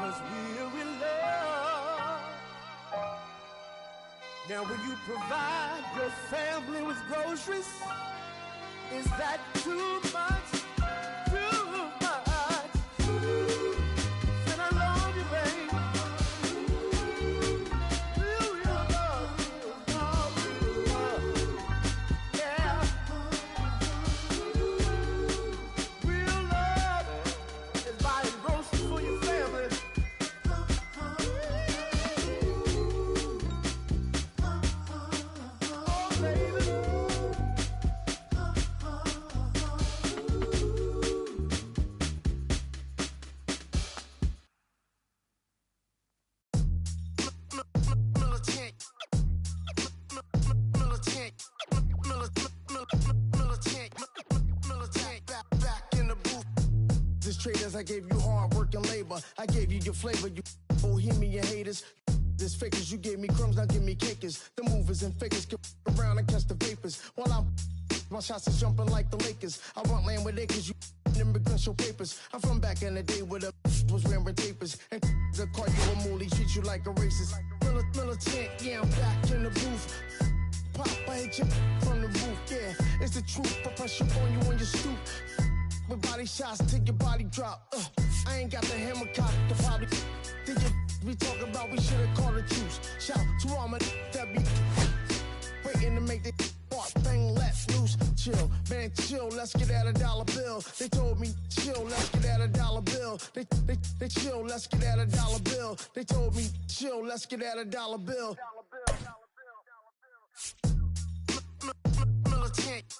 'cause we're in love. Now will you provide your family with groceries? Is that too much? Too much? Said I love you, baby. Real love, real love. Yeah. Real love is buying groceries for your family. Oh, baby. Traders, I gave you hard work and labor. I gave you your flavor, you bohemian haters. This fakers, you gave me crumbs, now give me cakers. The movers and fakers get around and catch the vapors. While my shots is jumping like the Lakers. I want land with acres, you immigrants show papers. I'm from back in the day where the was wearing tapers. And the call you a moolie, treat you like a racist. Militant, yeah, I'm back in the booth. Pop, I hit you from the roof, yeah. It's the truth, I press you on you on your stoop. With body shots till your body drop. I ain't got the hammer cock to probably. Think you we talk about we should've called a truce. Shout to all my that be waiting to make the part bang let loose. Chill, man, chill. Let's get at $1 bill. They told me chill. Let's get at $1 bill. They chill. Let's get at $1 bill. They told me chill. Let's get at $1 bill. Militant.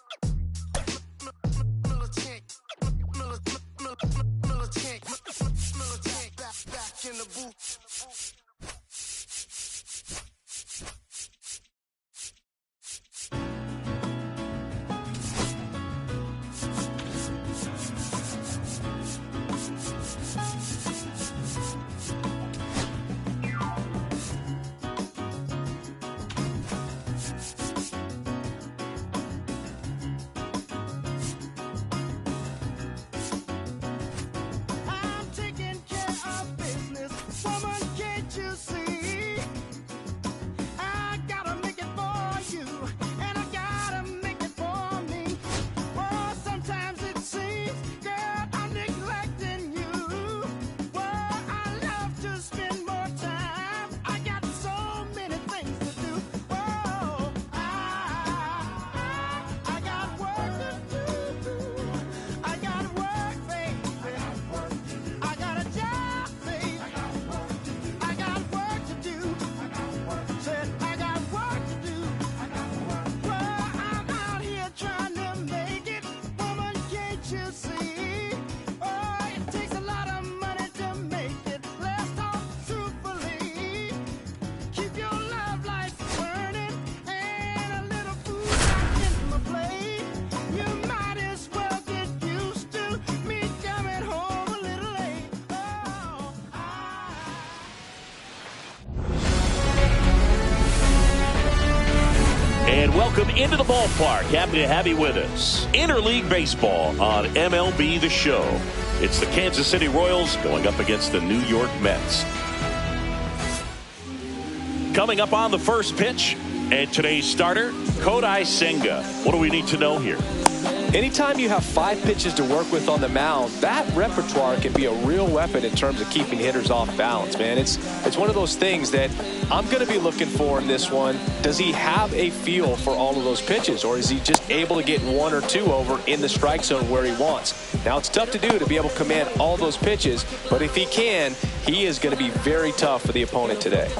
Militant, back in the booth. Welcome into the ballpark. Happy to have you with us. Interleague Baseball on MLB The Show. It's the Kansas City Royals going up against the New York Mets. Coming up on the first pitch, and today's starter, Kodai Senga. What do we need to know here? Anytime you have 5 pitches to work with on the mound, that repertoire can be a real weapon in terms of keeping hitters off balance, man. It's one of those things that I'm going to be looking for in this one. Does he have a feel for all of those pitches, or is he just able to get 1 or 2 over in the strike zone where he wants? Now, it's tough to do to be able to command all those pitches, but if he can, he is going to be very tough for the opponent today.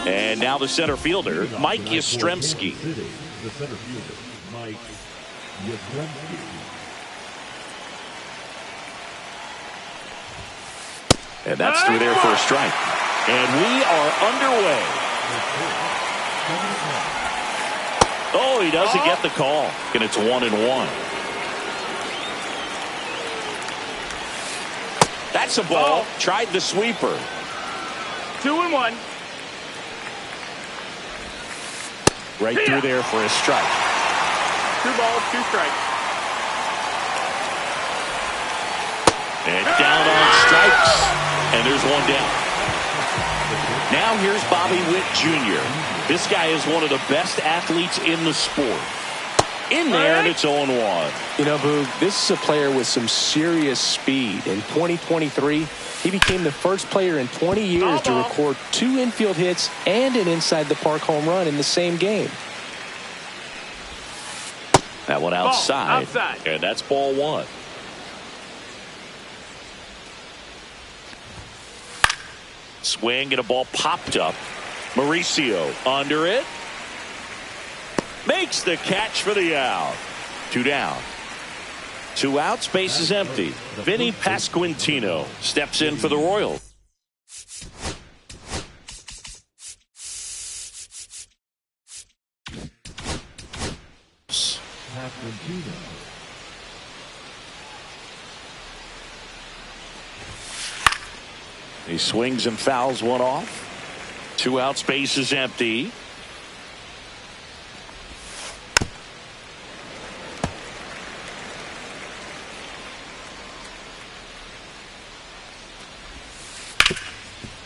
And now the center fielder, Mike Yastrzemski. The center fielder, Mike Yastrzemski. And that's through there for a strike. And we are underway. Oh, he doesn't get the call. And it's 1-1. That's a ball. Tried the sweeper. 2-1. Right through there for a strike. 2 balls, 2 strikes. And down on strikes. And there's one down. Now here's Bobby Witt Jr. This guy is one of the best athletes in the sport. In there, and it's 0-1. You know, Boog, this is a player with some serious speed. In 2023, he became the first player in 20 years to record 2 infield hits and an inside-the-park home run in the same game. That one outside. And that's ball 1. Swing and a ball popped up. Mauricio under it. Makes the catch for the out. 2 down. 2 outs, base is empty. Vinny Pasquantino steps in for the Royals. He swings and fouls one off. 2 outs, base is empty.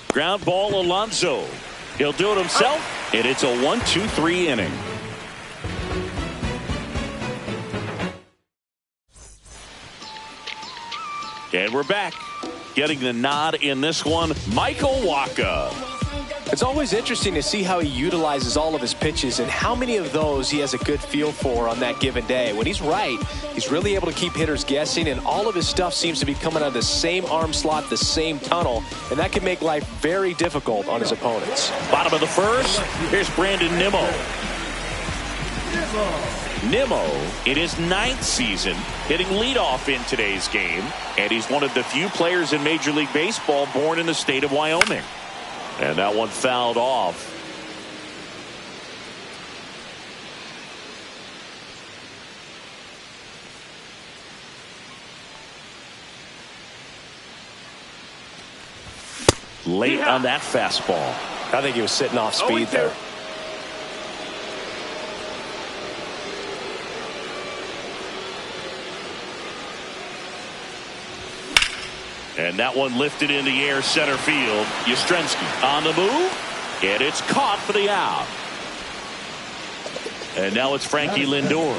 Ground ball, Alonso. He'll do it himself, and it's a 1-2-3 inning. And we're back. Getting the nod in this one, Michael Wacha. It's always interesting to see how he utilizes all of his pitches and how many of those he has a good feel for on that given day. When he's right, he's really able to keep hitters guessing, and all of his stuff seems to be coming out of the same arm slot, the same tunnel, and that can make life very difficult on his opponents. Bottom of the first, here's Brandon Nimmo. Nimmo, in his 9th season, hitting leadoff in today's game, and he's one of the few players in Major League Baseball born in the state of Wyoming. And that one fouled off. Late on that fastball. I think he was sitting off speed there. And that one lifted in the air, center field. Yastrzemski on the move, and it's caught for the out. And now it's Frankie Lindor.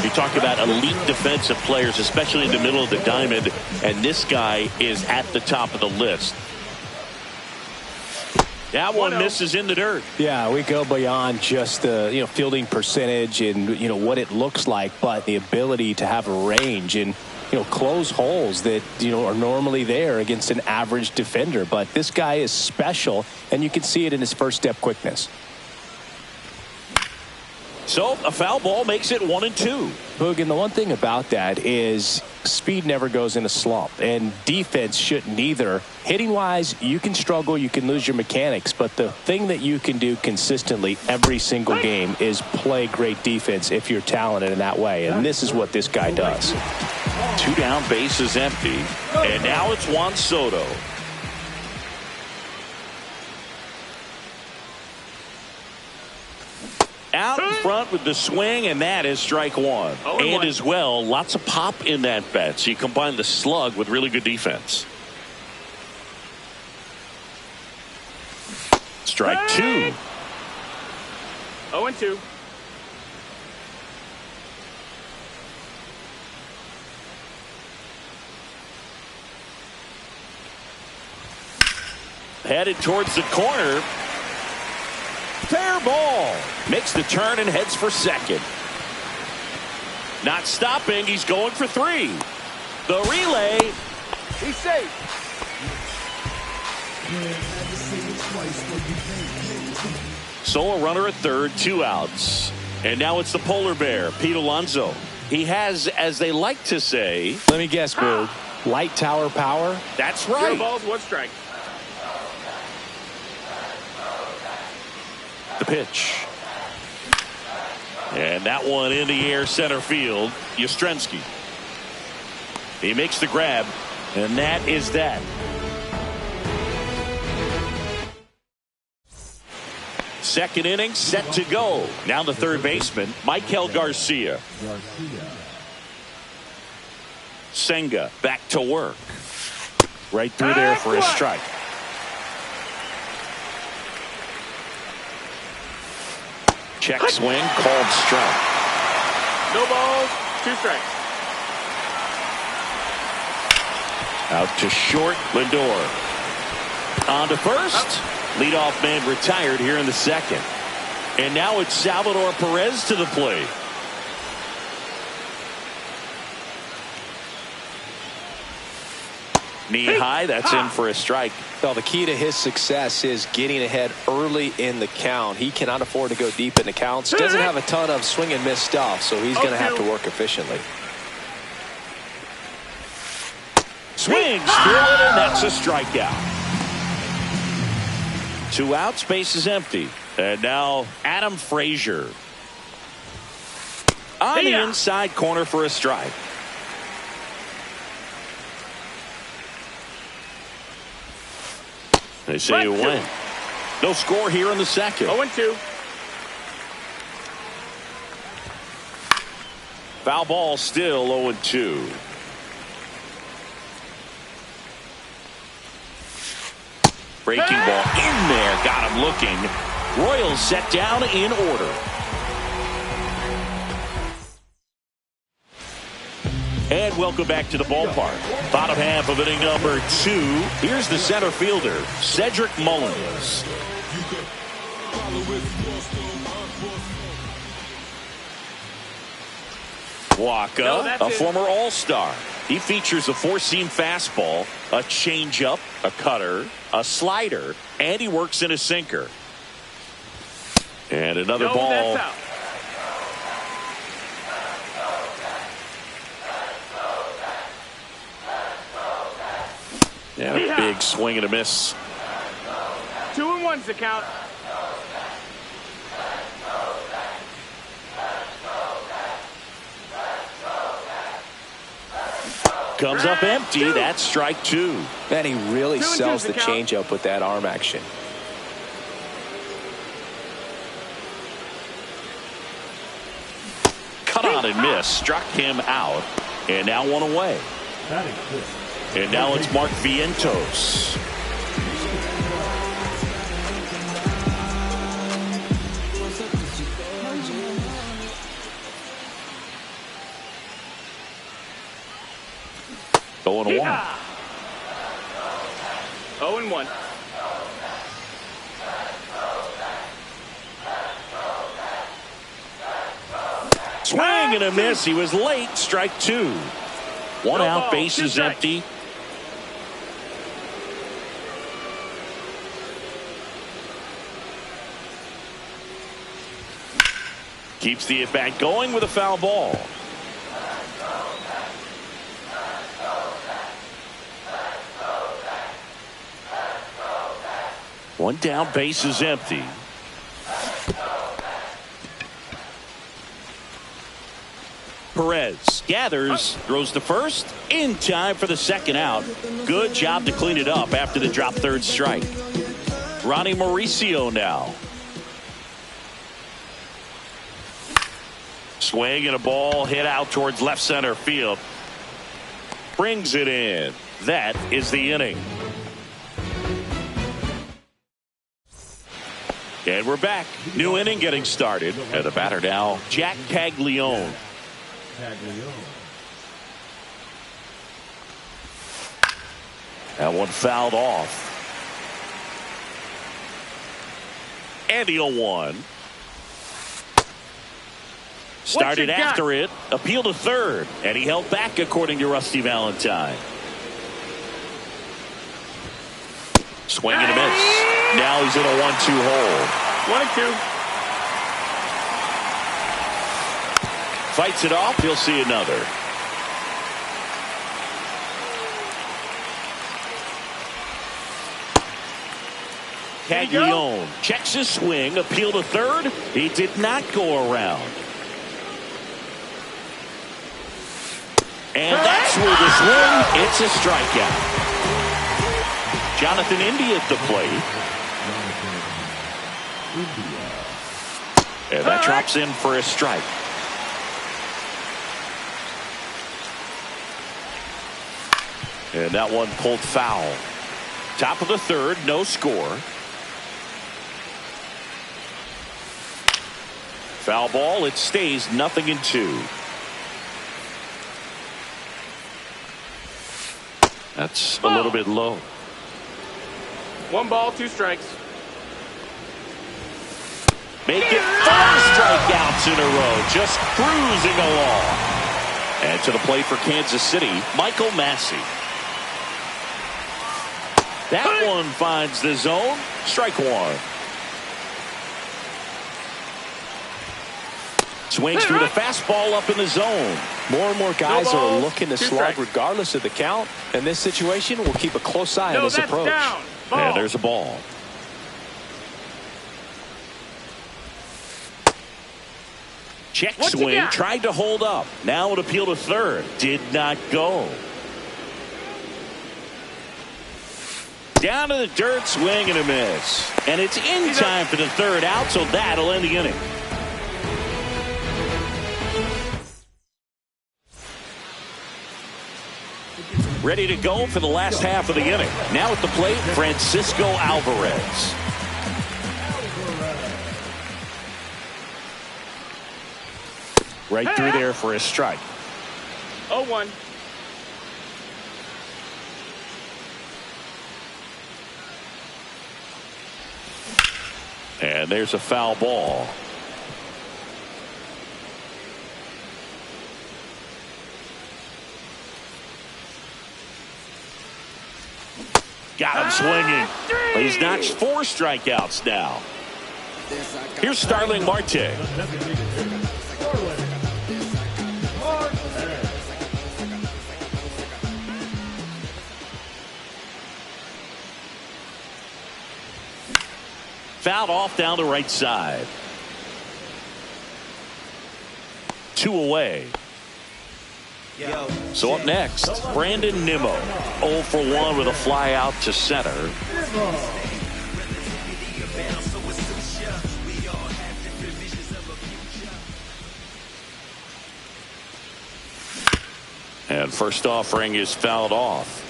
You talk about elite defensive players, especially in the middle of the diamond, and this guy is at the top of the list. That one misses in the dirt. Yeah, we go beyond just the fielding percentage and what it looks like, but the ability to have a range and close holes that are normally there against an average defender. But this guy is special, and you can see it in his first step quickness. So a foul ball makes it 1-2. Boog, and the one thing about that is speed never goes in a slump, and defense shouldn't either. Hitting wise, you can struggle, you can lose your mechanics, but the thing that you can do consistently every single game is play great defense if you're talented in that way, and this is what this guy does. 2 down, base is empty, and now it's Juan Soto. Out in front with the swing, and that is strike 1. And as well, lots of pop in that bat. So you combine the slug with really good defense. Strike 2. 0-2. Headed towards the corner. Fair ball. Makes the turn and heads for second. Not stopping. He's going for 3. The relay. He's safe. So a runner at third, 2 outs. And now it's the polar bear, Pete Alonso. He has, as they like to say. Let me guess, Boog. Light tower power? That's right. 2 balls, 1 strike. The pitch. And that one in the air, center field. Yastrzemski. He makes the grab, and that is that. Second inning set to go. Now the third baseman, Michael Garcia. Senga back to work. Right through there for a strike. Check swing, called strike. No balls, 2 strikes. Out to short, Lindor. On to first. Leadoff man retired here in the second. And now it's Salvador Perez to the plate. Knee high, that's in for a strike. Well, the key to his success is getting ahead early in the count. He cannot afford to go deep in the counts. Doesn't have a ton of swing and miss stuff, so he's going to have to work efficiently. Swings through it, and that's a strikeout. 2 outs, base is empty. And now Adam Frazier. On the inside corner for a strike. They say you win. No score here in the second. 0-2. Foul ball still 0-2. Breaking ball in there. Got him looking. Royals set down in order. And welcome back to the ballpark. Bottom half of inning number 2. Here's the center fielder, Cedric Mullins. Waka, a former All-Star. He features a 4-seam fastball, a changeup, a cutter, a slider, and he works in a sinker. And another ball. That's out. Yeah, a big swing and a miss. 2-1's the count. Comes up empty. That's strike 2. Man, he really 2-2's sells the count. changeup with that arm action. Cut on and miss. Struck him out. And now 1 away. And now it's Mark Vientos. Going 1. 0-1. Swing and a miss. He was late. Strike 2. 1 No out. ball, Base 2 is strikes. empty. Keeps the at-bat going with a foul ball. One down, base is empty. Perez gathers, throws to first, in time for the second out. Good job to clean it up after the drop third strike. Ronnie Mauricio now. Swing and a ball hit out towards left center field. Brings it in. That is the inning. And we're back. New inning getting started. And the batter now, Jack Caglione. That one fouled off. And the 0-1. Started after it, appealed to third, and he held back according to Rusty Valentine. Swing and a miss. Now he's in a 1-2 hole. 1-2. Fights it off. He'll see another. Caglione checks his swing, appeal to third. He did not go around. And that's where the swing. It's a strikeout. Jonathan India at the plate. And that drops in for a strike. And that one pulled foul. Top of the third, no score. Foul ball, it stays 0-2. That's a little bit low. 1 ball, 2 strikes. Make it 4 strikeouts in a row, just cruising along. And to the plate for Kansas City, Michael Massey. That one finds the zone. Strike 1. Swings through the fastball up in the zone. More and more guys are looking to 2 slug strikes. regardless of the count. In this situation, we'll keep a close eye on his that's approach. down. Ball. And there's a ball. Check What's he swing, got? tried to hold up. Now an appeal to third. Did not go. Down to the dirt, swing and a miss. And it's in time for the third out, so that'll end the inning. Ready to go for the last half of the inning. Now at the plate, Francisco Alvarez. Right through there for a strike. 0-1. And there's a foul ball. Got him swinging. He's notched 4 strikeouts now. Here's Starling Marte. Fouled off down the right side. 2 away. So up next, Brandon Nimmo. 0 for 1 with a fly out to center. And first offering is fouled off.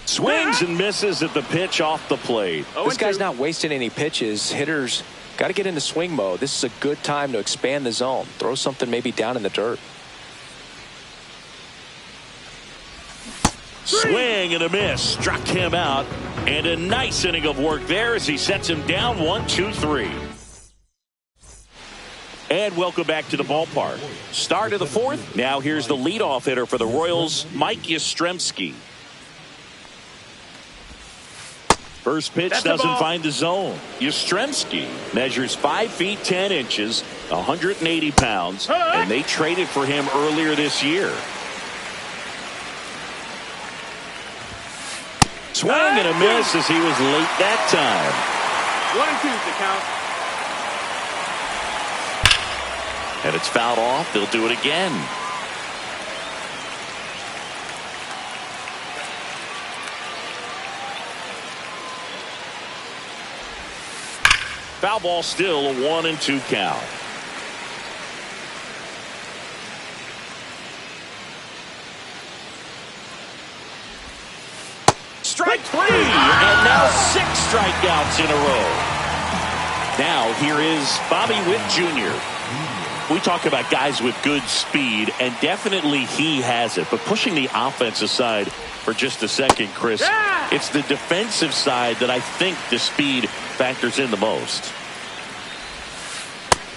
Swings and misses at the pitch off the plate. This guy's not wasting any pitches. Hitters got to get into swing mode. This is a good time to expand the zone. Throw something maybe down in the dirt. Swing and a miss. Struck him out. And a nice inning of work there as he sets him down 1-2-3. And welcome back to the ballpark. Start of the fourth. Now here's the leadoff hitter for the Royals, Mike Yastrzemski. First pitch doesn't find the zone. Yastrzemski measures 5 feet 10 inches, 180 pounds, and they traded for him earlier this year. Swing and a miss as he was late that time. 1-2 the count. And it's fouled off. They'll do it again. Foul ball, still a 1-2 count. Strike 3, and now 6 strikeouts in a row. Now here is Bobby Witt Jr. We talk about guys with good speed, and definitely he has it. But pushing the offense aside for just a second, Chris, it's the defensive side that I think the speed factors in the most.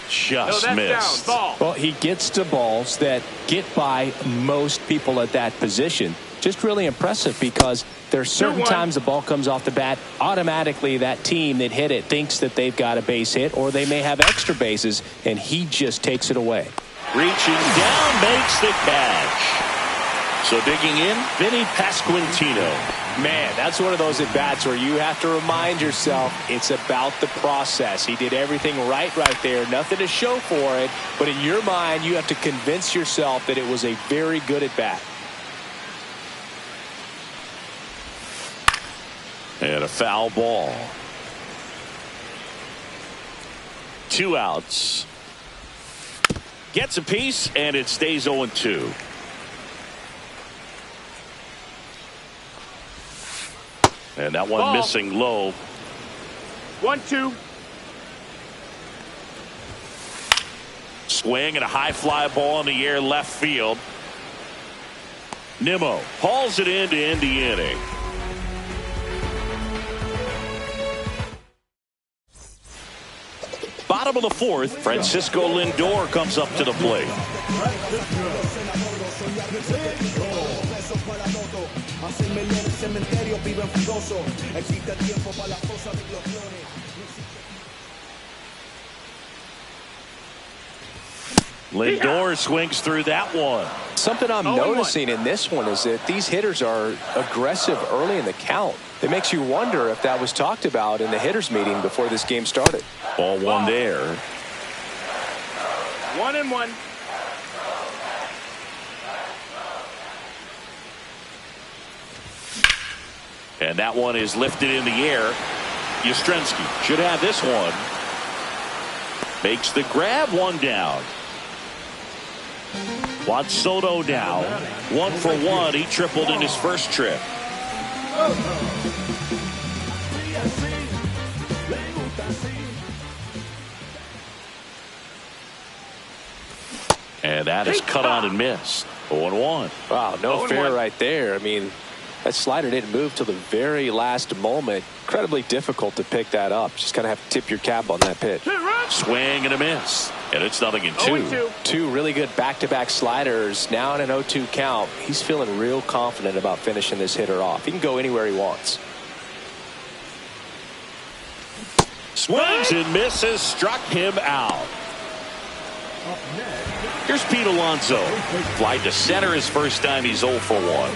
Just missed. Well, he gets to balls that get by most people at that position. Just really impressive because there are certain times the ball comes off the bat, automatically that team that hit it thinks that they've got a base hit or they may have extra bases, and he just takes it away. Reaching down, makes the catch. So digging in, Vinny Pasquantino. Man, that's one of those at-bats where you have to remind yourself it's about the process. He did everything right there. Nothing to show for it. But in your mind, you have to convince yourself that it was a very good at-bat. And a foul ball. 2 outs. Gets a piece, and it stays 0-2. And that one missing low. 1-2. Swing and a high fly ball in the air left field. Nimmo hauls it in to end the inning. Bottom of the fourth, Francisco Lindor comes up to the plate. Lindor swings through that one. Something I'm noticing in this one is that these hitters are aggressive early in the count. It makes you wonder if that was talked about in the hitters meeting before this game started. Ball one there. 1-1. And that one is lifted in the air. Yastrzemski should have this one. Makes the grab, one down. Juan Soto now 1 for 1. He tripled in his first trip. And that is cut on and missed. 0-1. Wow, no fair right there. I mean, that slider didn't move till the very last moment. Incredibly difficult to pick that up. Just kind of have to tip your cap on that pitch. Swing and a miss. And it's 0-2. Two really good back-to-back sliders. Now in an 0-2 count. He's feeling real confident about finishing this hitter off. He can go anywhere he wants. Swings and misses. Struck him out. Here's Pete Alonso. Fly to center his first time. He's 0 for 1.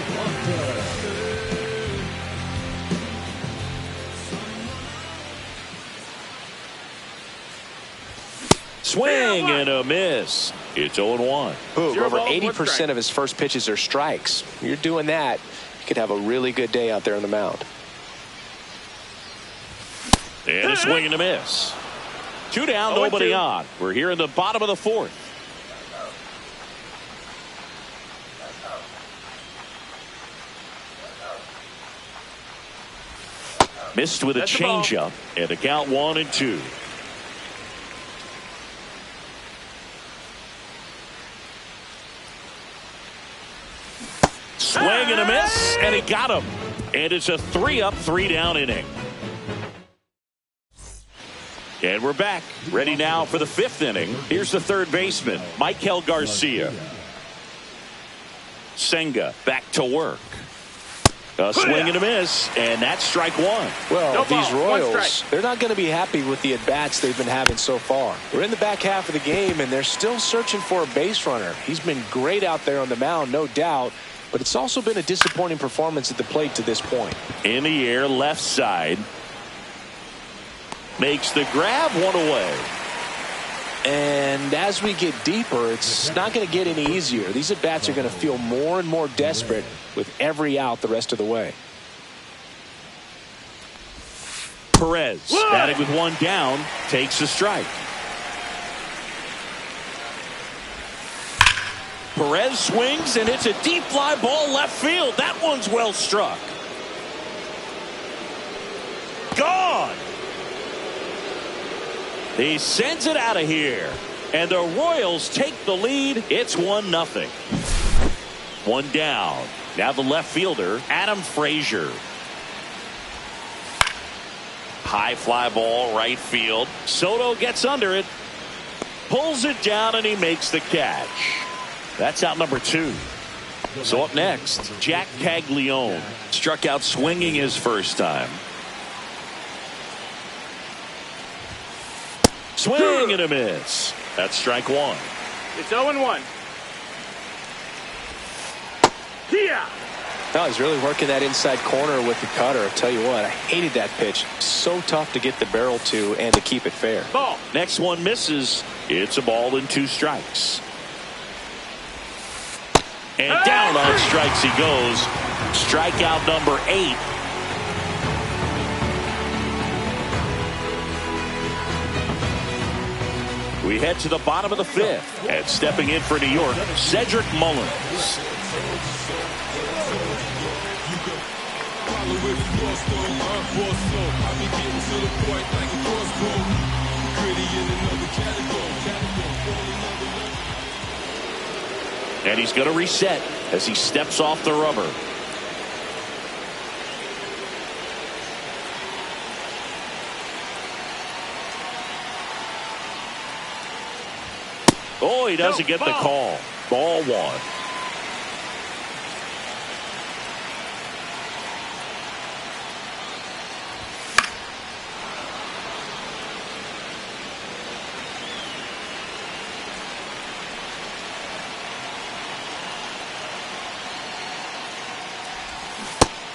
Swing and a miss. It's 0-1. Over 80% of his first pitches are strikes. You're doing that, you could have a really good day out there on the mound. And a swing and a miss. 2 down, nobody on. We're here in the bottom of the fourth. Missed with a changeup, and a count 1-2. Swing and a miss, and he got him. And it's a 3-up, 3-down inning. And we're back, ready now for the 5th inning. Here's the third baseman, Michael Garcia. Senga back to work. A swing and a miss, and that's strike 1. Well, these Royals, they're not going to be happy with the at-bats they've been having so far. We're in the back half of the game, and they're still searching for a base runner. He's been great out there on the mound, no doubt, but it's also been a disappointing performance at the plate to this point. In the air, left side. Makes the grab, 1 away. And as we get deeper, it's not going to get any easier. These at-bats are going to feel more and more desperate with every out the rest of the way. Perez, batting with 1 down, takes a strike. Perez swings, and it's a deep fly ball left field. That one's well struck. Gone. He sends it out of here. And the Royals take the lead. It's 1-0. 1 down. Now the left fielder, Adam Frazier. High fly ball, right field. Soto gets under it. Pulls it down, and he makes the catch. That's out number 2. So up next, Jack Caglione. Struck out swinging his first time. Swing and a miss. That's strike 1. It's 0-1. Yeah. No, he's really working that inside corner with the cutter. I'll tell you what, I hated that pitch. So tough to get the barrel to and to keep it fair. Ball. Next one misses. It's a ball and 2 strikes. And down on strikes he goes. Strikeout number 8. We head to the bottom of the fifth. And stepping in for New York, Cedric Mullins. And he's going to reset as he steps off the rubber. Oh, he doesn't get the call. Ball one.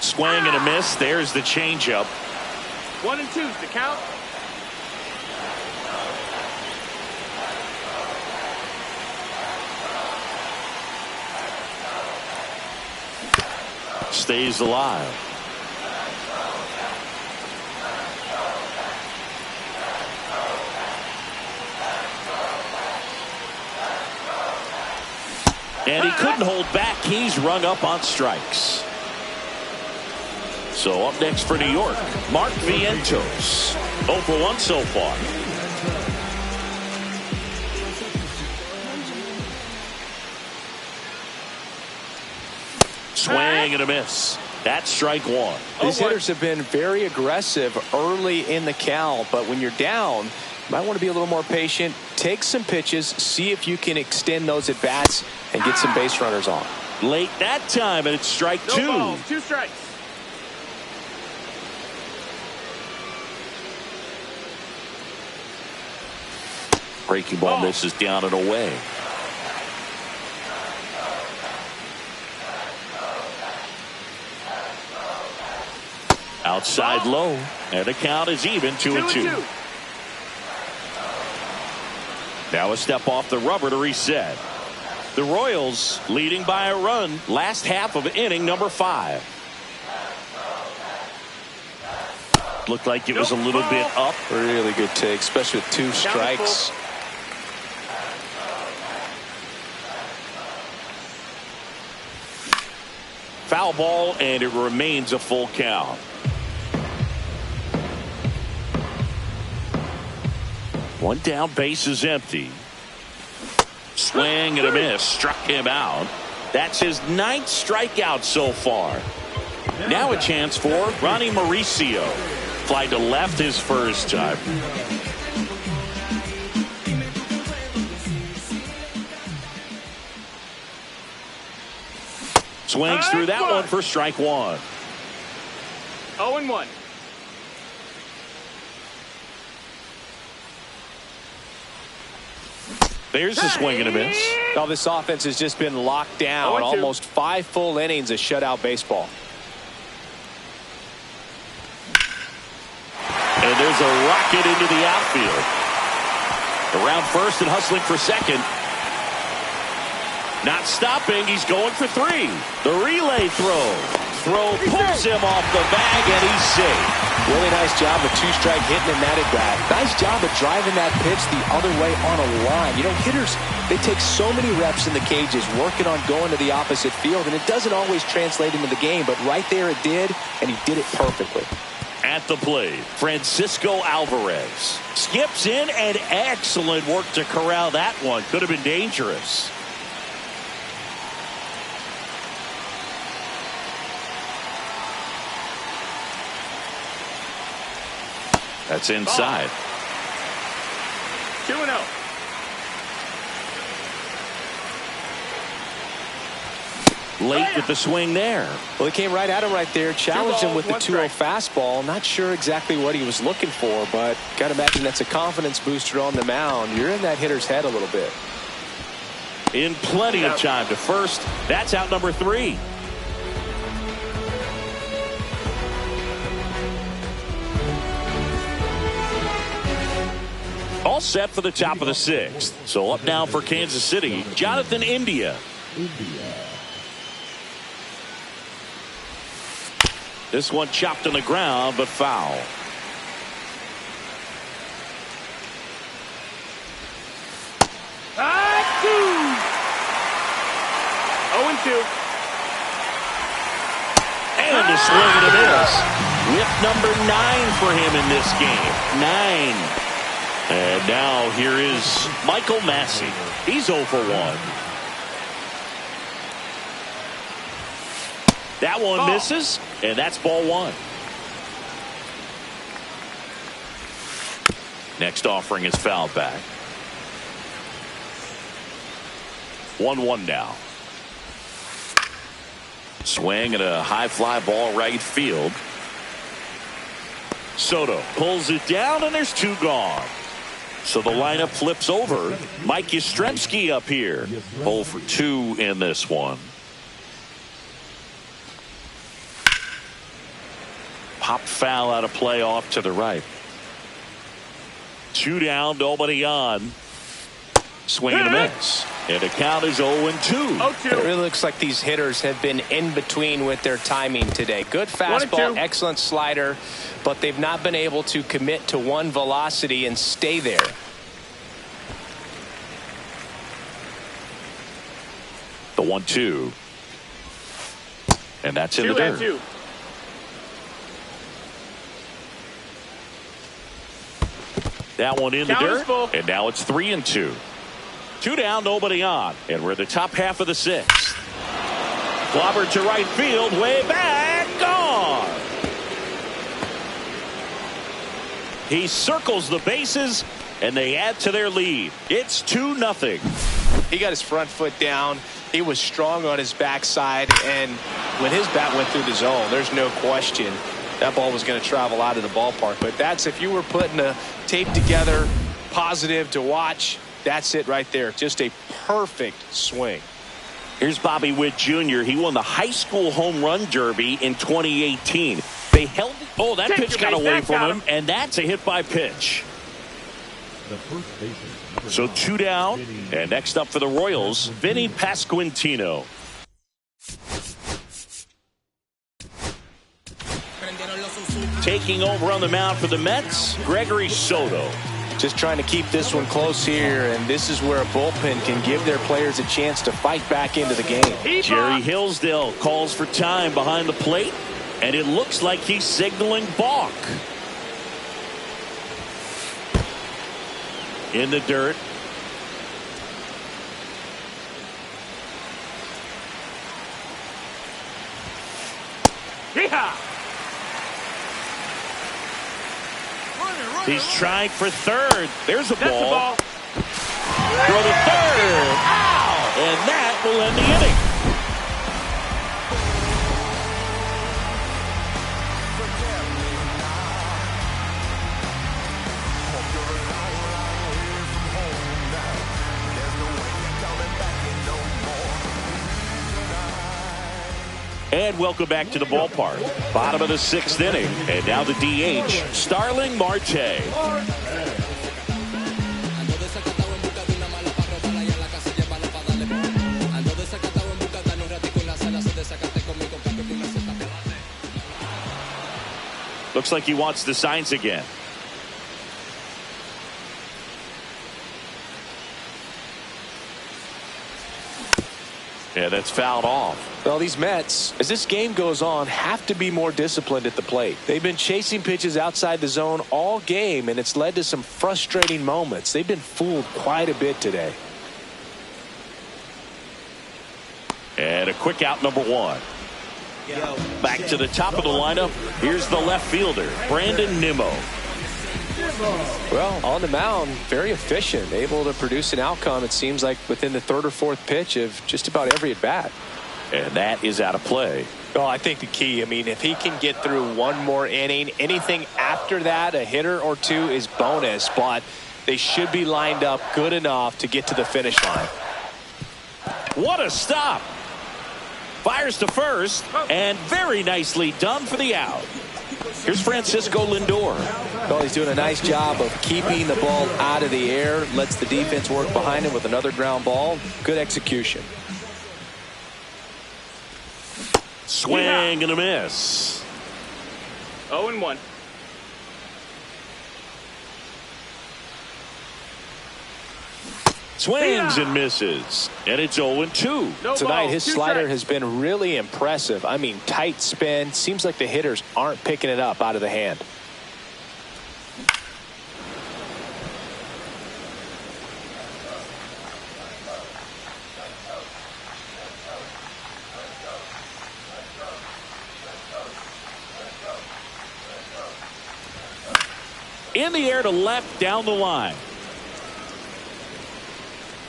Swing and a miss. There's the changeup. 1 and 2's the count. Stays alive. And he couldn't hold back. He's rung up on strikes. So up next for New York, Mark Vientos. 0 for 1 so far. Swing and a miss. That's strike one. These hitters have been very aggressive early in the count, but when you're down, you might want to be a little more patient. Take some pitches, see if you can extend those at bats and get some base runners on. Late that time, and it's strike two. No balls, 2 strikes. Breaking ball misses down and away. Outside low, and the count is even 2 and 2. Now a step off the rubber to reset. The Royals leading by a run last half of inning number 5. Looked like it was a little bit up. Really good take, especially with 2 strikes. Foul ball, and it remains a full count. One down, base is empty. Swing and a miss, struck him out. That's his 9th strikeout so far. Now a chance for Ronnie Mauricio. Fly to left his first time. Swings through that one for strike one. 0 and 1. There's the swing and a miss. Now this offense has just been locked down. Almost 5 full innings of shutout baseball. And there's a rocket into the outfield. Around first and hustling for second. Not stopping. He's going for 3. The relay throw. Throw pulls him off the bag, and he's safe. Really nice job of 2-strike hitting in that at bat. Nice job of driving that pitch the other way on a line. You know, hitters, they take so many reps in the cages working on going to the opposite field, and it doesn't always translate into the game, but right there it did, and he did it perfectly. At the plate, Francisco Alvarez skips in, and excellent work to corral that one. Could have been dangerous. That's inside. 2 and 0. Late with the swing there. Well, he came right at him right there, challenged him with the 2-0 fastball. Not sure exactly what he was looking for, but got to imagine that's a confidence booster on the mound. You're in that hitter's head a little bit. In plenty of time to first. That's out number 3. All set for the top of the 6th. So up now for Kansas City, Jonathan India. This one chopped on the ground, but foul. 2. And a swing and a miss. Whip number 9 for him in this game. 9. And now here is Michael Massey. He's 0 for 1. That one misses, and that's ball 1. Next offering is fouled back. 1-1 now. Swing and a high fly ball right field. Soto pulls it down, and there's 2 gone. So the lineup flips over. Mike Yastrzemski up here. 0 for 2 in this one. Pop foul out of play off to the right. 2 down, nobody on. Swing and a miss. And the count is 0-2. It really looks like these hitters have been in between with their timing today. Good fastball, excellent slider, but they've not been able to commit to one velocity and stay there. The 1-2. And that's in the dirt. 2-2. That one in the dirt. And now it's 3-2. 2 down, nobody on. And we're in the top half of the 6th. Clobbered to right field, way back, gone. He circles the bases, and they add to their lead. It's 2-0. He got his front foot down. He was strong on his backside, and when his bat went through the zone, there's no question that ball was going to travel out of the ballpark. But that's, if you were putting a tape together, positive to watch, that's it right there. Just a perfect swing. Here's Bobby Witt Jr. He won the high school home run derby in 2018. They held. Oh, that pitch got away from him, and that's a hit by pitch. So 2 down, and next up for the Royals, Vinny Pasquantino. Taking over on the mound for the Mets, Gregory Soto. Just trying to keep this one close here, and this is where a bullpen can give their players a chance to fight back into the game. Jerry Hillsdale calls for time behind the plate, and it looks like he's signaling balk. In the dirt. Yeehaw! He's trying for third. There's a That's ball. the ball. Throw the third. Ow! And that will end the inning. And welcome back to the ballpark. Bottom of the 6th inning. And now the DH, Starling Marte. Looks like he wants the signs again. Yeah, that's fouled off. Well, these Mets, as this game goes on, have to be more disciplined at the plate. They've been chasing pitches outside the zone all game, and it's led to some frustrating moments. They've been fooled quite a bit today. And a quick out, number 1. Back to the top of the lineup. Here's the left fielder, Brandon Nimmo. Well, on the mound, very efficient, able to produce an outcome, it seems like, within the 3rd or 4th pitch of just about every at-bat. And that is out of play. Oh, I think the key, I mean, if he can get through one more inning, anything after that, a hitter or 2 is bonus, but they should be lined up good enough to get to the finish line. What a stop. Fires to first, and very nicely done for the out. Here's Francisco Lindor. Well, he's doing a nice job of keeping the ball out of the air, lets the defense work behind him with another ground ball. Good execution. Swing and a miss. 0-1. Swings and misses. And it's 0-2. No Tonight, balls, his 2 slider strikes. has been really impressive. I mean, tight spin. Seems like the hitters aren't picking it up out of the hand. In the air to left down the line.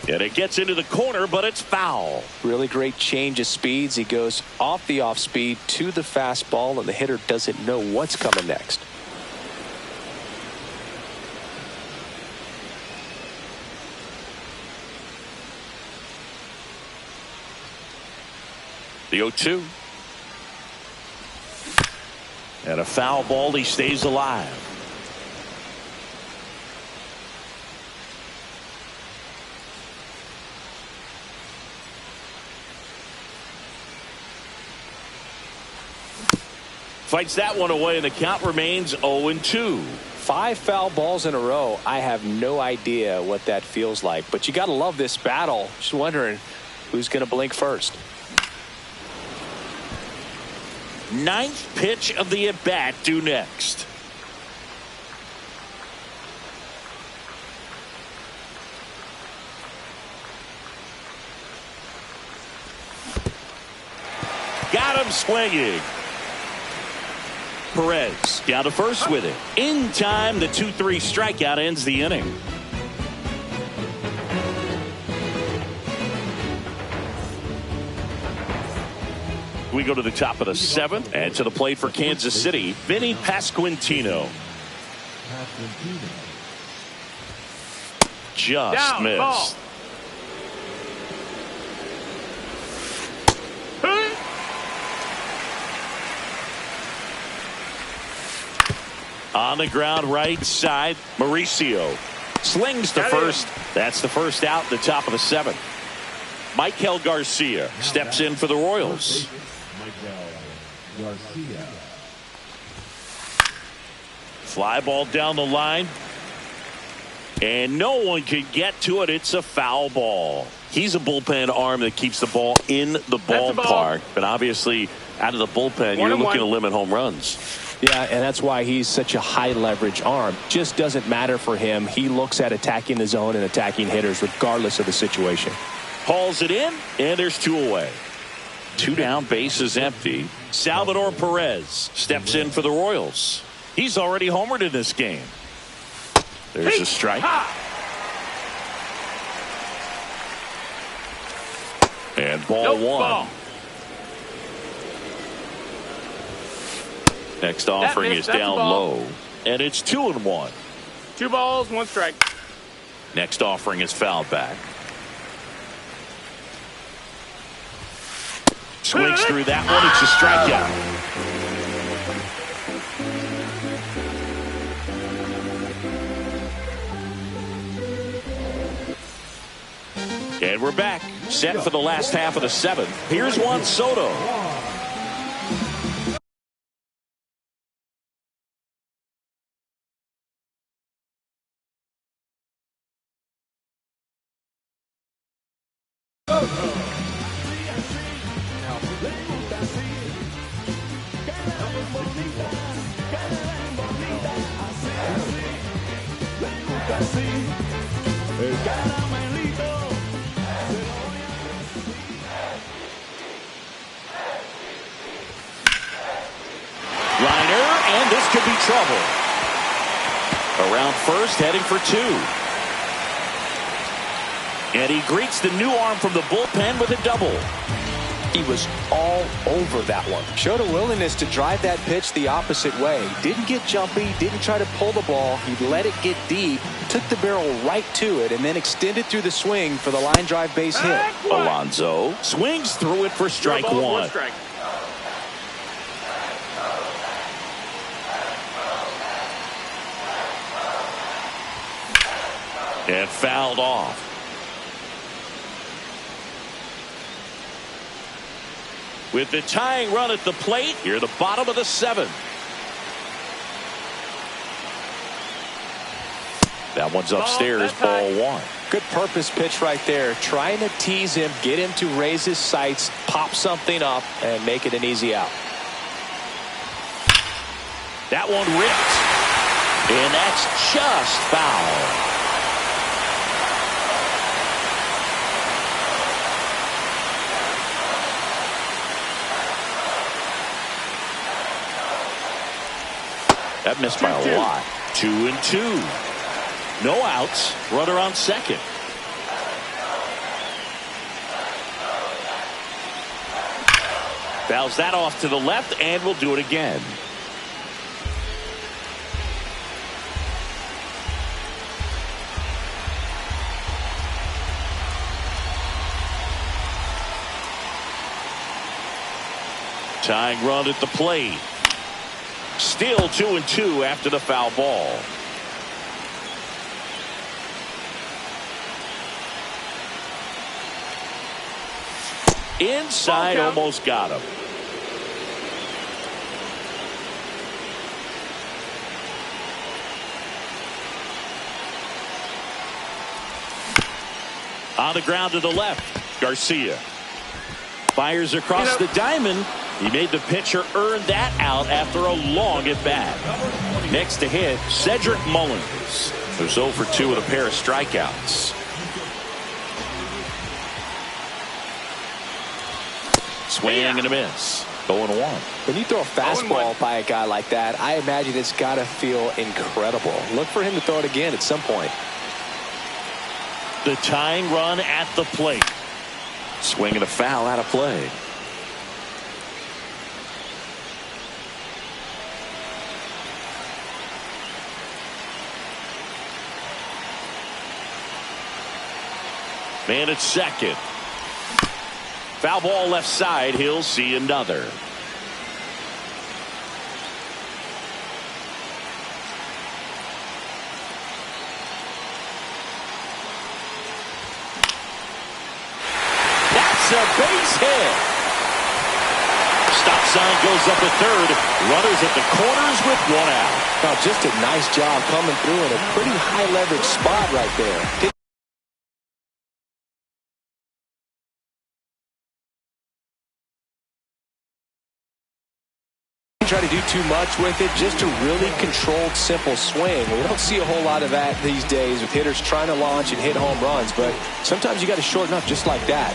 And it gets into the corner, but it's foul. Really great change of speeds. He goes off the off speed to the fastball, and the hitter doesn't know what's coming next. The 0-2. And a foul ball. He stays alive. Fights that one away, and the count remains 0-2. 5 foul balls in a row. I have no idea what that feels like, but you got to love this battle. Just wondering who's going to blink first. 9th pitch of the at-bat due next. Got him swinging. Perez down to first with it. In time, the 2-3 strikeout ends the inning. We go to the top of the 7th, and to the plate for Kansas City, Vinny Pasquantino. Just Down, missed. ball. On the ground right side, Mauricio slings to first. That's the first out, the top of the 7th. Michael Garcia steps in for the Royals. Garcia. Fly ball down the line. And no one can get to it. It's a foul ball. He's a bullpen arm that keeps the ball in the ballpark. But obviously, out of the bullpen, you're looking to limit home runs. Yeah, and that's why he's such a high leverage arm. Just doesn't matter for him. He looks at attacking the zone and attacking hitters regardless of the situation. Hauls it in, and there's 2 away. 2 down, base is empty. Salvador Perez steps in for the Royals. He's already homered in this game. There's a strike. And ball 1. Next offering is down low. And it's 2-1. 2 balls, 1 strike. Next offering is fouled back. Swings through that one. It's a strikeout. And we're back. Set for the last half of the 7th. Here's Juan Soto. Liner, and this could be trouble. Around first, heading for 2. And he greets the new arm from the bullpen with a double. He was all over that one. Showed a willingness to drive that pitch the opposite way. Didn't get jumpy, didn't try to pull the ball. He let it get deep, took the barrel right to it, and then extended through the swing for the line drive base hit. Alonso swings through it for strike 1. Strike. And fouled off. With the tying run at the plate, here the bottom of the 7th. That one's upstairs, ball one. Good purpose pitch right there. Trying to tease him, get him to raise his sights, pop something up, and make it an easy out. That one ripped. And that's just foul. That missed by a lot. 2-2. No outs. Runner on second. Fouls that off to the left, and we'll do it again. Tying run at the plate. Still 2-2 after the foul ball. Inside, almost got him. On the ground to the left, Garcia fires across the diamond. He made the pitcher earn that out after a long at bat. Next to hit, Cedric Mullins, who's 0 for 2 with a pair of strikeouts. Swing and a miss. 0-1. When you throw a fastball by a guy like that, I imagine it's got to feel incredible. Look for him to throw it again at some point. The tying run at the plate. Swing and a foul out of play. Man at second. Foul ball left side. He'll see another. That's a base hit. Stop sign goes up at third. Runners at the corners with one out. Now, just a nice job coming through in a pretty high leverage spot right there. Try to do too much with it, just a really controlled, simple swing. We don't see a whole lot of that these days with hitters trying to launch and hit home runs, but sometimes you got to shorten up just like that.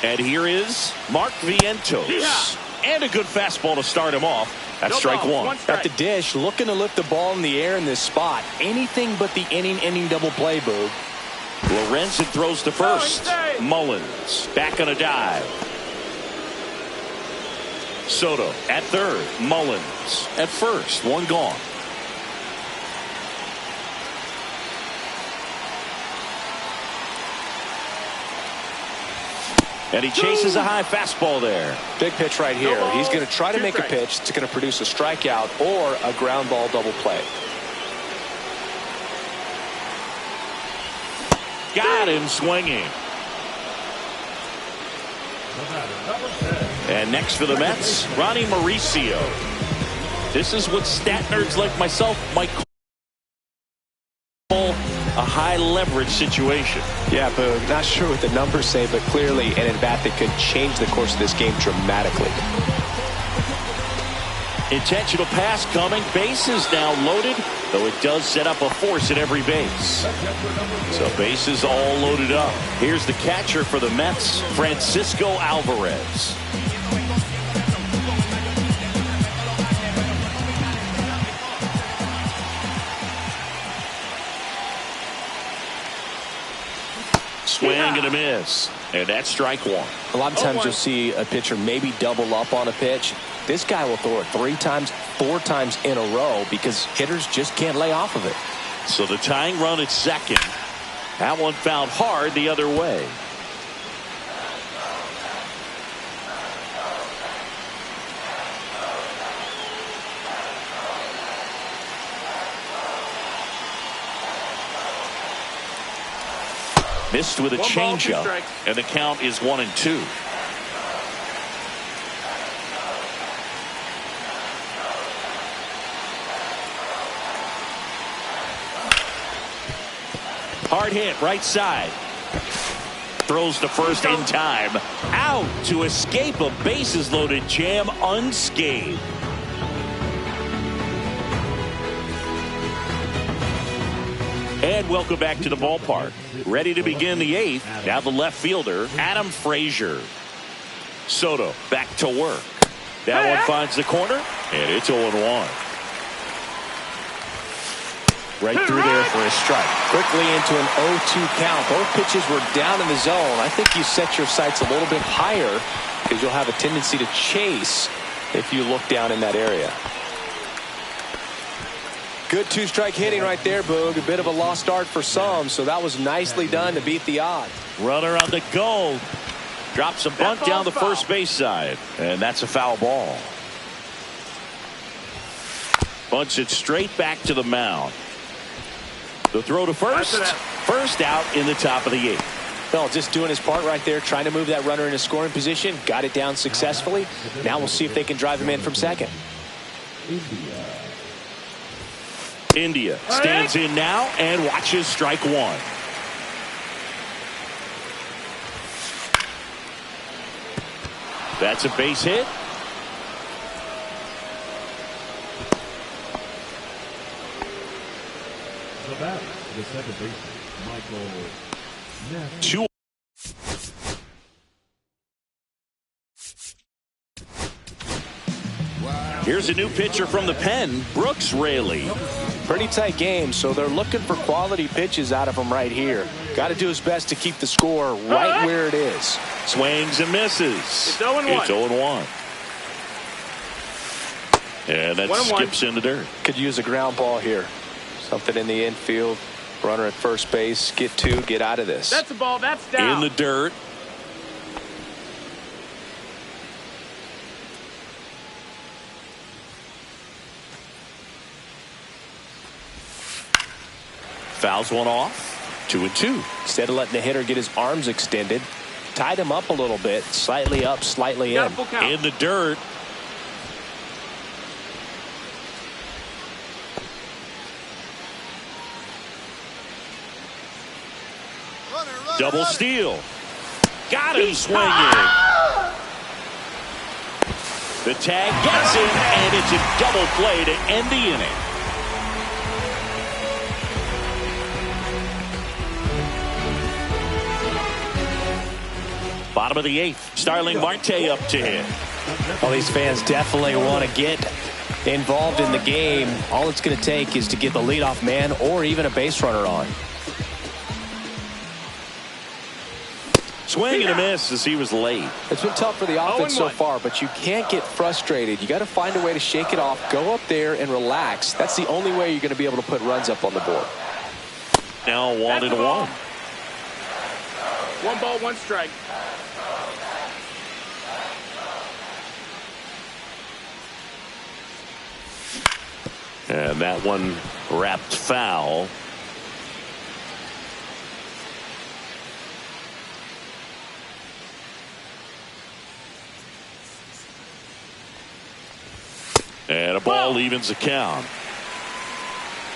And here is Mark Vientos. Yeah. And a good fastball to start him off. That's strike one. At the dish, looking to lift the ball in the air in this spot. Anything but the inning double play, Boog. Lorenzen throws to first. Mullins back on a dive. Soto at third. Mullins at first. One gone. And he chases a high fastball there. Big pitch right here. He's going to try to make a pitch that's going to produce a strikeout or a ground ball double play. Got him swinging. And next for the Mets, Ronnie Mauricio. This is what stat nerds like myself might call a high leverage situation. Yeah, Boog, not sure what the numbers say, but clearly an at-bat that could change the course of this game dramatically. Intentional pass coming. Bases now loaded, though it does set up a force at every base. So bases all loaded up. Here's the catcher for the Mets, Francisco Alvarez. Swing and a miss. And that's strike one. A lot of times you'll see a pitcher maybe double up on a pitch. This guy will throw it 3 times, 4 times in a row because hitters just can't lay off of it. So the tying run at second. That one fouled hard the other way. Missed with a changeup, and the count is 1-2. Hard hit, right side. Throws to first in time. Out to escape a bases-loaded jam unscathed. And welcome back to the ballpark. Ready to begin the 8th. Now the left fielder, Adam Frazier. Soto back to work. That one finds the corner, and it's 0-1. Right through there for a strike. Quickly into an 0-2 count. Both pitches were down in the zone. I think you set your sights a little bit higher because you'll have a tendency to chase if you look down in that area. Good two-strike hitting right there, Boog. A bit of a lost start for some, so that was nicely done to beat the odds. Runner on the go. Drops a bunt down the first base side, and that's a foul ball. Bunts it straight back to the mound. The throw to first. First out in the top of the 8th. Well, just doing his part right there, trying to move that runner in a scoring position. Got it down successfully. Now we'll see if they can drive him in from second. India stands in now and watches strike one. That's a base hit. The batter, the second baseman, Michael Neff. Two. Here's a new pitcher from the pen, Brooks Raley. Pretty tight game, so they're looking for quality pitches out of him right here. Got to do his best to keep the score right where it is. Swings and misses. It's 0-1. It's 0-1. And that skips in the dirt. Could use a ground ball here. Something in the infield. Runner at first base. Get two. Get out of this. That's a ball. That's down. In the dirt. Fouls one off. 2-2. Instead of letting the hitter get his arms extended, tied him up a little bit. Slightly up, slightly in. In the dirt. Double steal. Got him swinging. The tag gets him, and it's a double play to end the inning. Bottom of the 8th. Starling Marte up to hit. Well, these fans definitely want to get involved in the game. All it's going to take is to get the leadoff man or even a base runner on. Swing and a miss as he was late. It's been tough for the offense so far, but you can't get frustrated. You got to find a way to shake it off, go up there and relax. That's the only way you're going to be able to put runs up on the board. Now 1-1. 1 ball, 1 strike. And that one wrapped foul. And a ball evens the count.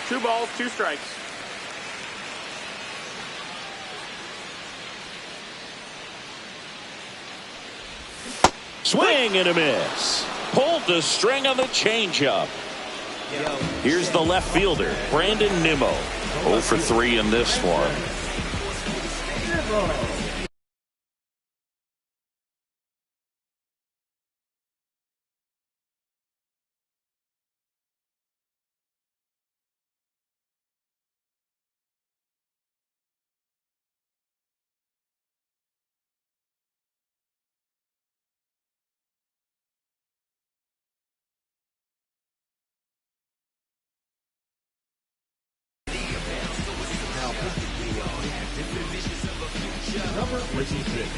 2 balls, 2 strikes. Swing and a miss. Pulled the string on the changeup. Here's the left fielder, Brandon Nimmo. 0 for 3 in this one. Number 56.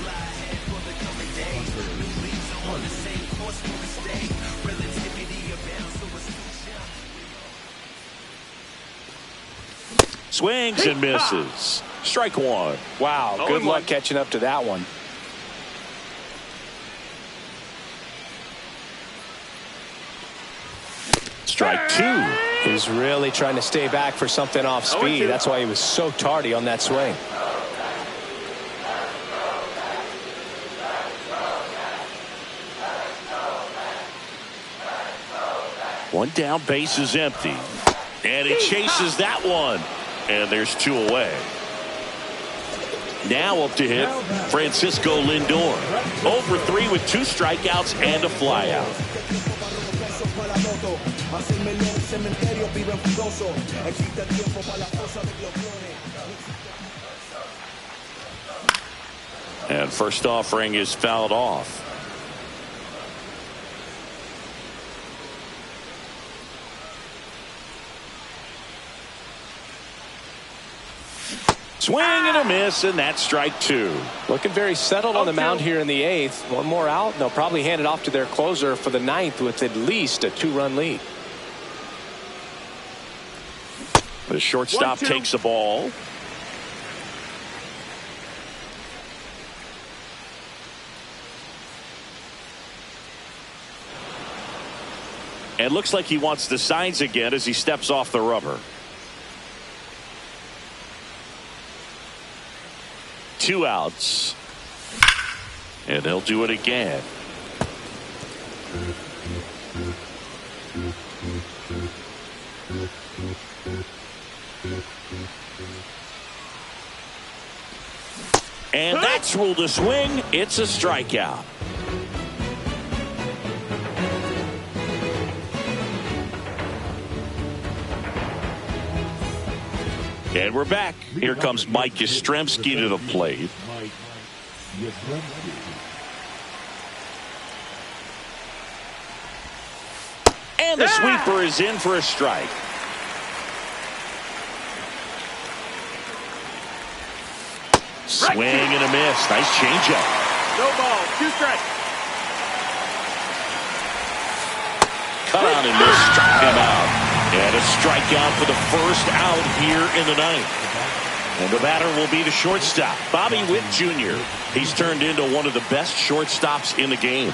Swings and misses. Strike one. Wow, good luck catching up to that one. Strike two. He's really trying to stay back for something off speed. That's why he was so tardy on that swing. One down, base is empty. And he chases that one. And there's two away. Now up to hit Francisco Lindor. 0 for 3 with 2 strikeouts and a flyout. And first offering is fouled off. Swing and a miss, and that's strike two. Looking very settled on the mound here in the 8th. One more out, and they'll probably hand it off to their closer for the 9th with at least a 2-run lead. The shortstop takes the ball. And looks like he wants the signs again as he steps off the rubber. 2 outs. And they'll do it again. And that's ruled a swing. It's a strikeout. And we're back. Here comes Mike Yastrzemski to the plate. And the sweeper is in for a strike. Swing and a miss. Nice changeup. No ball. 2 strikes. Cut out and miss. Struck him out. And a strikeout for the first out here in the 9th. And the batter will be the shortstop, Bobby Witt Jr. He's turned into one of the best shortstops in the game.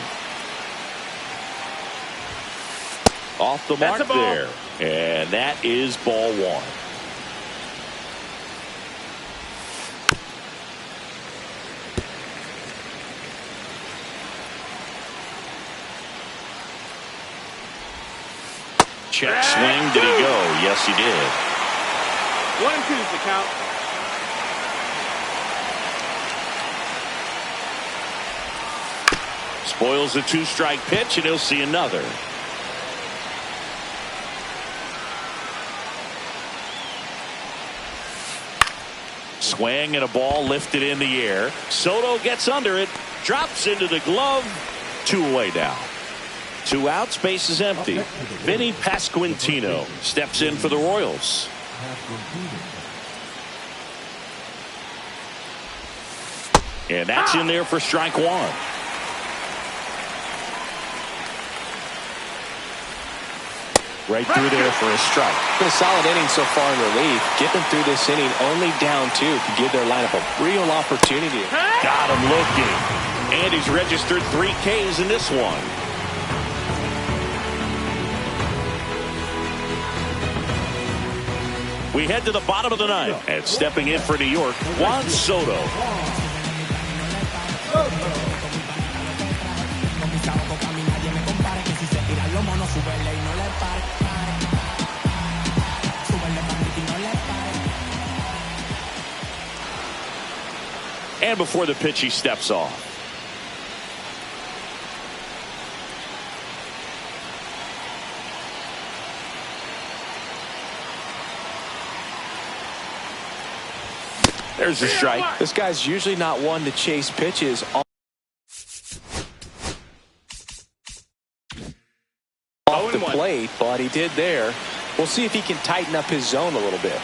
Off the mark there. And that is ball 1. Check swing. Did he go? Yes, he did. 1-2's the count. Spoils the 2-strike pitch, and he'll see another. Swing and a ball lifted in the air. Soto gets under it, drops into the glove. 2 away now. 2 outs, base is empty. Vinny Pasquantino steps in for the Royals. And that's in there for strike 1. Right through there for a strike. Been a solid inning so far in relief. Getting through this inning only down 2 could give their lineup a real opportunity. Got him looking. And he's registered 3 Ks in this one. We head to the bottom of the 9th. And stepping in for New York, Juan Soto. And before the pitch, he steps off. There's a strike. This guy's usually not one to chase pitches off the plate, but he did there. We'll see if he can tighten up his zone a little bit.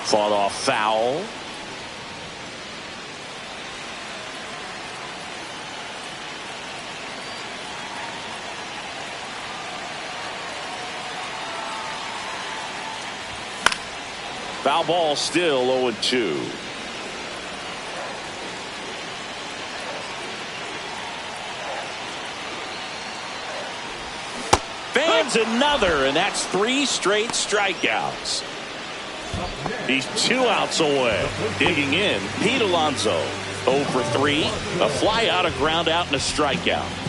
Fought off foul. Foul ball, still 0-2. Fans another, and that's 3 straight strikeouts. He's 2 outs away. Digging in, Pete Alonso. 0 for 3. A fly out, a ground out, and a strikeout.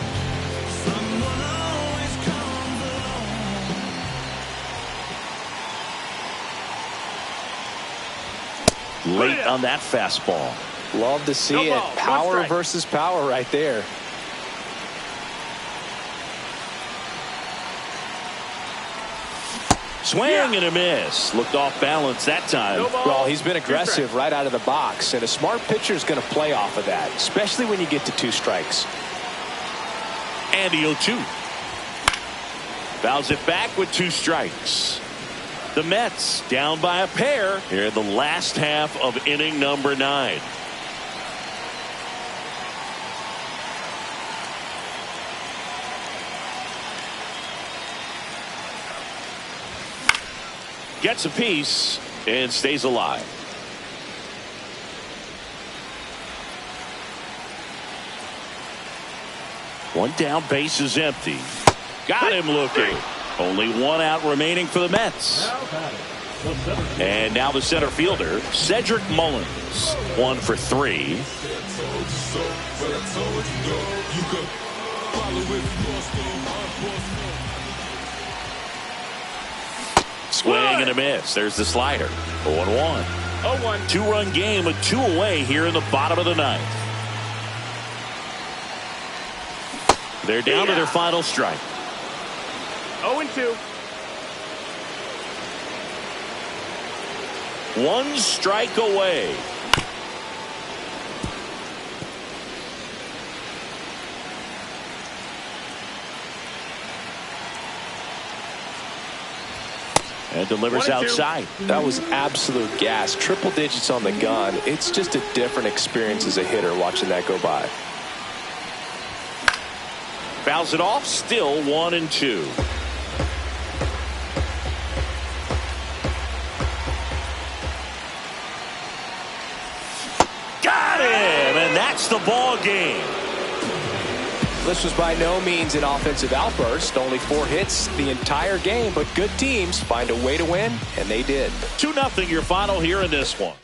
Late on that fastball. Love to see it. Power versus power right there. Swing and a miss. Looked off balance that time. Well, he's been aggressive right out of the box, and a smart pitcher is going to play off of that, especially when you get to 2 strikes. And the 0-2. Fouls it back with 2 strikes. The Mets down by a pair here in the last half of inning number 9. Gets a piece and stays alive. One down, base is empty. Got him looking. Only 1 out remaining for the Mets. And now the center fielder, Cedric Mullins. 1 for 3. Swing and a miss. There's the slider. 0-1. 0-1. 2-run game, a 2 away here in the bottom of the 9th. They're down to their final strike. 0-2. 1 strike away. And delivers outside. That was absolute gas. Triple digits on the gun. It's just a different experience as a hitter watching that go by. Fouls it off. Still 1-2. Got him, and that's the ball game. This was by no means an offensive outburst. Only 4 hits the entire game, but good teams find a way to win, and they did. 2-0 your final here in this one.